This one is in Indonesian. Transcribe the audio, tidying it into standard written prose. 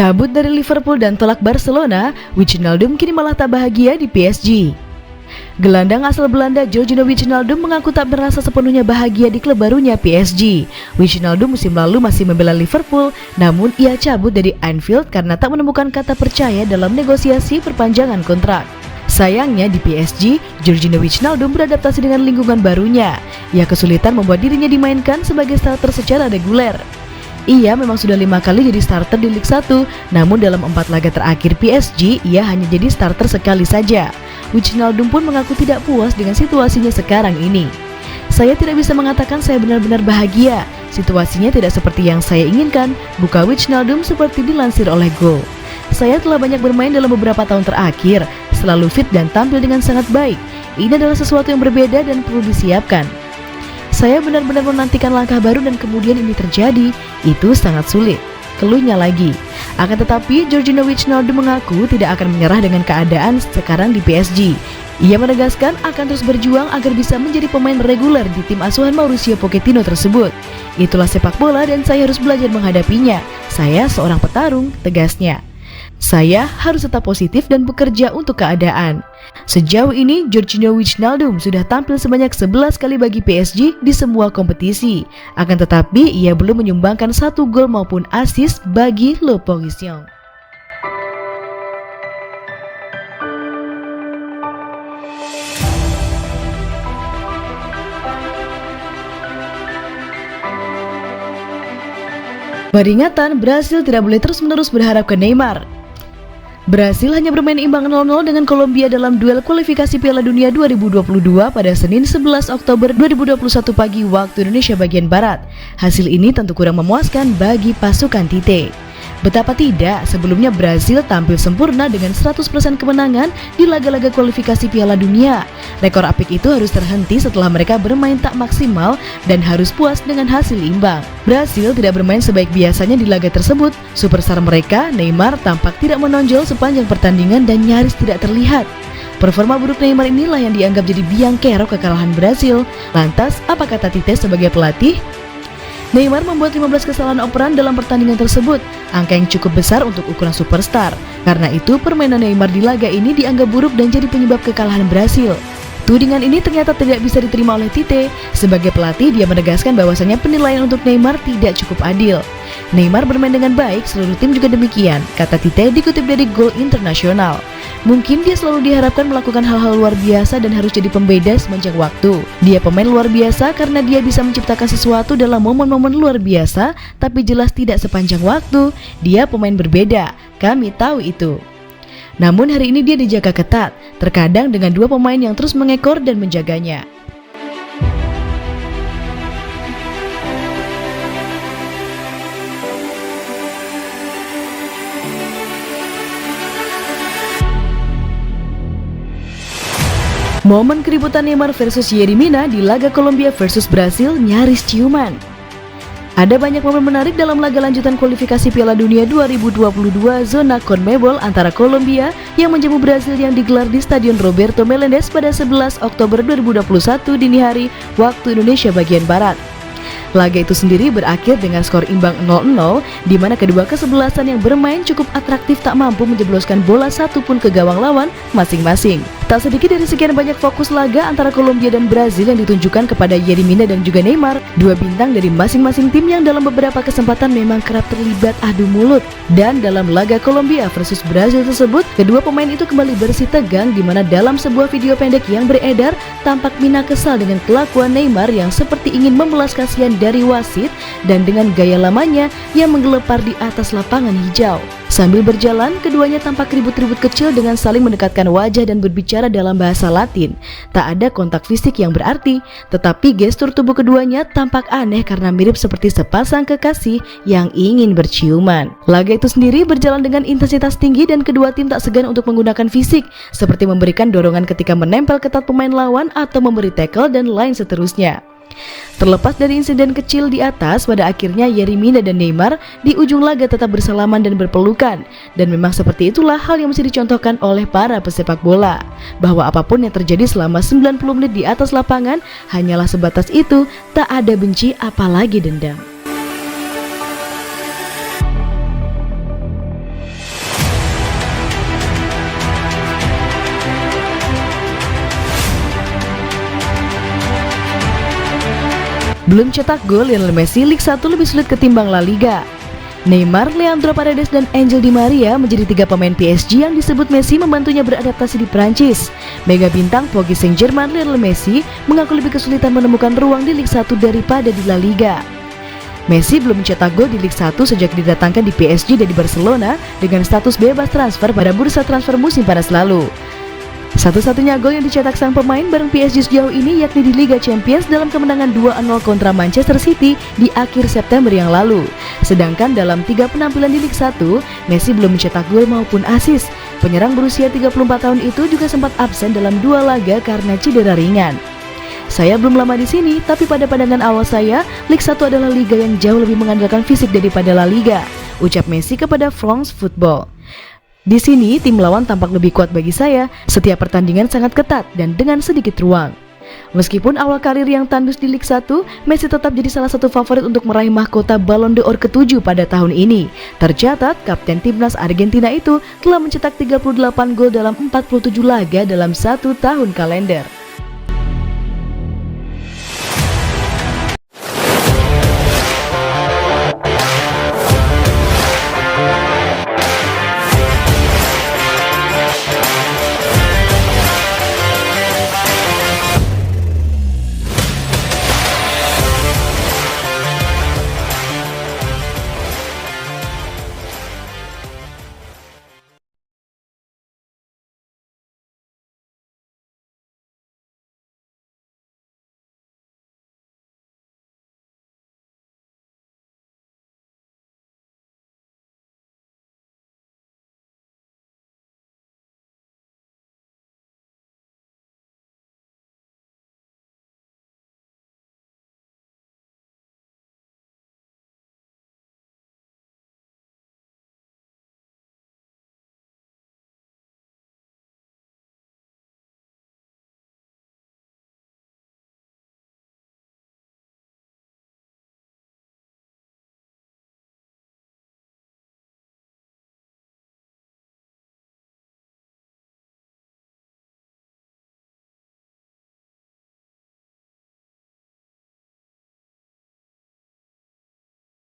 Cabut dari Liverpool dan tolak Barcelona, Wijnaldum kini malah tak bahagia di PSG. Gelandang asal Belanda Georginio Wijnaldum mengaku tak merasa sepenuhnya bahagia di klub barunya PSG. Wijnaldum musim lalu masih membela Liverpool, namun ia cabut dari Anfield karena tak menemukan kata percaya dalam negosiasi perpanjangan kontrak. Sayangnya di PSG, Georginio Wijnaldum beradaptasi dengan lingkungan barunya. Ia kesulitan membuat dirinya dimainkan sebagai starter secara reguler. Ia memang sudah 5 kali jadi starter di Liga 1, namun dalam 4 laga terakhir PSG, ia hanya jadi starter sekali saja. Wijnaldum pun mengaku tidak puas dengan situasinya sekarang ini. Saya tidak bisa mengatakan saya benar-benar bahagia. Situasinya tidak seperti yang saya inginkan, buka Wijnaldum seperti dilansir oleh Goal. Saya telah banyak bermain dalam beberapa tahun terakhir, selalu fit dan tampil dengan sangat baik. Ini adalah sesuatu yang berbeda dan perlu disiapkan. Saya benar-benar menantikan langkah baru dan kemudian ini terjadi, itu sangat sulit. Keluhnya lagi. Akan tetapi, Georginio Wijnaldum mengaku tidak akan menyerah dengan keadaan sekarang di PSG. Ia menegaskan akan terus berjuang agar bisa menjadi pemain reguler di tim asuhan Mauricio Pochettino tersebut. Itulah sepak bola dan saya harus belajar menghadapinya. Saya seorang petarung, tegasnya. Saya harus tetap positif dan bekerja untuk keadaan. Sejauh ini, Georginio Wijnaldum sudah tampil sebanyak 11 kali bagi PSG di semua kompetisi. Akan tetapi, ia belum menyumbangkan 1 gol maupun assist bagi L'Opposition. Peringatan, Brasil tidak boleh terus-menerus berharap ke Neymar. Brasil hanya bermain imbang 0-0 dengan Kolombia dalam duel kualifikasi Piala Dunia 2022 pada Senin 11 Oktober 2021 pagi waktu Indonesia bagian Barat. Hasil ini tentu kurang memuaskan bagi pasukan Tite. Betapa tidak, sebelumnya Brasil tampil sempurna dengan 100% kemenangan di laga-laga kualifikasi Piala Dunia. Rekor apik itu harus terhenti setelah mereka bermain tak maksimal dan harus puas dengan hasil imbang. Brasil tidak bermain sebaik biasanya di laga tersebut. Superstar mereka, Neymar, tampak tidak menonjol sepanjang pertandingan dan nyaris tidak terlihat. Performa buruk Neymar inilah yang dianggap jadi biang kerok kekalahan Brasil. Lantas, apa kata Tite sebagai pelatih? Neymar membuat 15 kesalahan operan dalam pertandingan tersebut, angka yang cukup besar untuk ukuran superstar. Karena itu, permainan Neymar di laga ini dianggap buruk dan jadi penyebab kekalahan Brasil. Tudingan ini ternyata tidak bisa diterima oleh Tite. Sebagai pelatih, dia menegaskan bahwasannya penilaian untuk Neymar tidak cukup adil. Neymar bermain dengan baik, seluruh tim juga demikian, kata Tite dikutip dari Goal Internasional. Mungkin dia selalu diharapkan melakukan hal-hal luar biasa dan harus jadi pembeda sepanjang waktu. Dia pemain luar biasa karena dia bisa menciptakan sesuatu dalam momen-momen luar biasa, tapi jelas tidak sepanjang waktu. Dia pemain berbeda, kami tahu itu. Namun hari ini dia dijaga ketat, terkadang dengan 2 pemain yang terus mengekor dan menjaganya. Momen keributan Neymar versus Yerry Mina di laga Kolombia versus Brasil nyaris ciuman. Ada banyak momen menarik dalam laga lanjutan kualifikasi Piala Dunia 2022 zona CONMEBOL antara Kolombia yang menjamu Brasil yang digelar di Stadion Roberto Meléndez pada 11 Oktober 2021 dini hari waktu Indonesia bagian Barat. Laga itu sendiri berakhir dengan skor imbang 0-0, di mana kedua kesebelasan yang bermain cukup atraktif tak mampu menjebloskan bola satupun ke gawang lawan masing-masing. Tak sedikit dari sekian banyak fokus laga antara Kolombia dan Brasil yang ditunjukkan kepada Yerry Mina dan juga Neymar, 2 bintang dari masing-masing tim yang dalam beberapa kesempatan memang kerap terlibat adu mulut. Dan dalam laga Kolombia versus Brasil tersebut, kedua pemain itu kembali bersih tegang, di mana dalam sebuah video pendek yang beredar, tampak Mina kesal dengan kelakuan Neymar yang seperti ingin membelas kasihan dari wasit dan dengan gaya lamanya yang menggelepar di atas lapangan hijau. Sambil berjalan, keduanya tampak ribut-ribut kecil dengan saling mendekatkan wajah dan berbicara dalam bahasa Latin. Tak ada kontak fisik yang berarti, tetapi gestur tubuh keduanya tampak aneh karena mirip seperti sepasang kekasih yang ingin berciuman. Laga itu sendiri berjalan dengan intensitas tinggi dan kedua tim tak segan untuk menggunakan fisik, seperti memberikan dorongan ketika menempel ketat pemain lawan atau memberi tackle dan lain seterusnya. Terlepas dari insiden kecil di atas, pada akhirnya Yerry Mina dan Neymar di ujung laga tetap bersalaman dan berpelukan. Dan memang seperti itulah hal yang mesti dicontohkan oleh para pesepak bola, bahwa apapun yang terjadi selama 90 menit di atas lapangan hanyalah sebatas itu, tak ada benci apalagi dendam. Belum cetak gol, Lionel Messi Liga 1 lebih sulit ketimbang La Liga. Neymar, Leandro Paredes, dan Angel Di Maria menjadi 3 pemain PSG yang disebut Messi membantunya beradaptasi di Prancis. Mega bintang Paris Saint-Germain Lionel Messi mengaku lebih kesulitan menemukan ruang di Liga 1 daripada di La Liga. Messi belum mencetak gol di Liga 1 sejak didatangkan di PSG dari Barcelona dengan status bebas transfer pada bursa transfer musim panas lalu. Satu-satunya gol yang dicetak sang pemain bareng PSG sejauh ini yakni di Liga Champions dalam kemenangan 2-0 kontra Manchester City di akhir September yang lalu. Sedangkan dalam 3 penampilan di Liga 1, Messi belum mencetak gol maupun assist. Penyerang berusia 34 tahun itu juga sempat absen dalam 2 laga karena cedera ringan. Saya belum lama di sini, tapi pada pandangan awal saya, Liga 1 adalah liga yang jauh lebih mengandalkan fisik daripada La Liga, ucap Messi kepada France Football. Di sini, tim lawan tampak lebih kuat bagi saya. Setiap pertandingan sangat ketat dan dengan sedikit ruang. Meskipun awal karir yang tandus di Liga 1, Messi tetap jadi salah satu favorit untuk meraih mahkota Ballon d'Or ke-7 pada tahun ini. Tercatat, kapten timnas Argentina itu telah mencetak 38 gol dalam 47 laga dalam 1 tahun kalender.